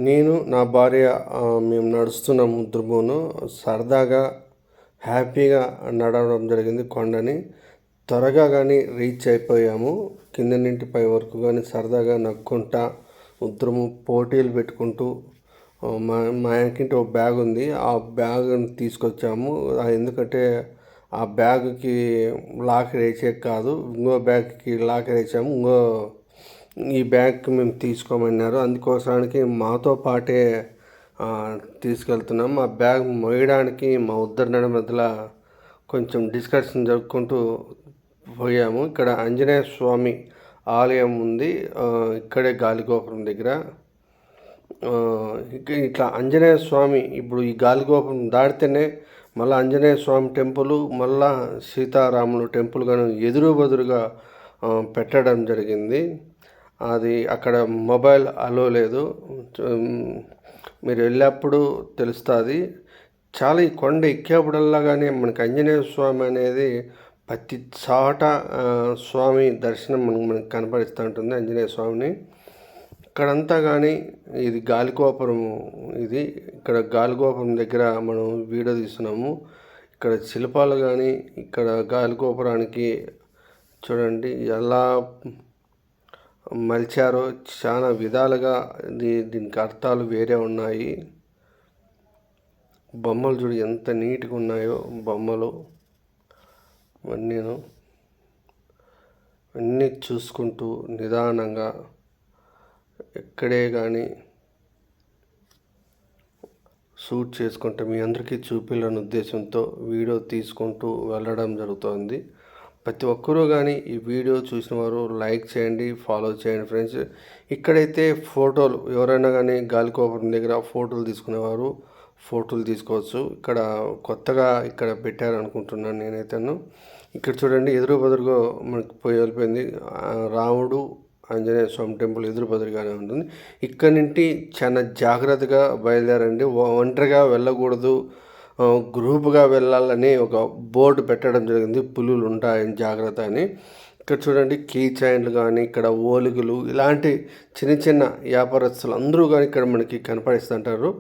నేను నా భార్య మేము నడుస్తున్నాము దుర్మూను సరదాగా హ్యాపీగా నడవడం జరిగింది కొండని. త్వరగా కానీ రీచ్ అయిపోయాము. కింద నుండి పై వరకు కానీ సరదాగా నక్కుంటా ఉద్రము పోటీలు పెట్టుకుంటూ మా మా ఇంటి ఒక బ్యాగ్ ఉంది. ఆ బ్యాగ్ని తీసుకొచ్చాము. ఎందుకంటే ఆ బ్యాగ్కి లాకర్ వేసేది కాదు, ఇంకో బ్యాగ్కి లాకర్ వేసాము. ఈ బ్యాగ్కి మేము తీసుకోమన్నారు. అందుకోసానికి మాతో పాటే తీసుకెళ్తున్నాం. ఆ బ్యాగ్ మోయడానికి మా ఉద్దరణ మధ్యలో కొంచెం డిస్కషన్ జరుపుకుంటూ పోయాము. ఇక్కడ ఆంజనేయ స్వామి ఆలయం ఉంది, ఇక్కడే గాలిగోపురం దగ్గర. ఇట్లా ఆంజనేయ స్వామి ఇప్పుడు ఈ గాలిగోపురం దాటితేనే మళ్ళీ ఆంజనేయ స్వామి టెంపుల్, మళ్ళా సీతారాములు టెంపుల్ కానీ ఎదురు బదురుగా పెట్టడం జరిగింది. అది అక్కడ మొబైల్ అలో లేదు, మీరు వెళ్ళినప్పుడు తెలుస్తుంది. చాలా ఈ కొండ ఎక్కేప్పుడల్లా కానీ మనకి ఆంజనేయ స్వామి అనేది ప్రతి చోట స్వామి దర్శనం మనకు కనపడిస్తూ ఉంటుంది. ఆంజనేయ స్వామిని ఇక్కడంతా కానీ ఇది గాలిగోపురం. ఇక్కడ గాలిగోపురం దగ్గర మనం వీడియో తీస్తున్నాము. ఇక్కడ శిల్పాలు కానీ ఇక్కడ గాలిగోపురానికి చూడండి ఎలా మలిచారో, చాలా విధాలుగా దీనికి అర్థాలు వేరే ఉన్నాయి. బొమ్మలు చూడు ఎంత నీట్గా ఉన్నాయో బొమ్మలు. అన్నీ చూసుకుంటూ నిదానంగా ఎక్కడే కానీ షూట్ చేసుకుంటే మీ అందరికీ చూపించాలనే ఉద్దేశంతో వీడియో తీసుకుంటూ వెళ్ళడం జరుగుతుంది. ప్రతి ఒక్కరూ కానీ ఈ వీడియో చూసిన వారు లైక్ చేయండి, ఫాలో చేయండి ఫ్రెండ్స్. ఇక్కడైతే ఫోటోలు ఎవరైనా కానీ గాలిగోపురం దగ్గర ఫోటోలు తీసుకునేవారు ఫోటోలు తీసుకోవచ్చు. ఇక్కడ కొత్తగా ఇక్కడ పెట్టారనుకుంటున్నాను నేనైతేను. ఇక్కడ చూడండి ఎదురు బదురుగా మనకు వెళ్ళిపోయింది. రాముడు ఆంజనేయ స్వామి టెంపుల్ ఎదురు బదురుగానే ఉంటుంది. ఇక్కడ నుండి చాలా జాగ్రత్తగా బయలుదేరండి. ఒంటరిగా వెళ్ళకూడదు, గ్రూప్గా వెళ్ళాలని ఒక బోర్డు పెట్టడం జరిగింది. పులులు ఉంటాయని జాగ్రత్త అని. ఇక్కడ చూడండి కీ చైన్లు కానీ ఇక్కడ ఓలుగులు ఇలాంటి చిన్న చిన్న వ్యాపారస్తులు అందరూ కానీ ఇక్కడ మనకి కనపడిస్తుంటారు.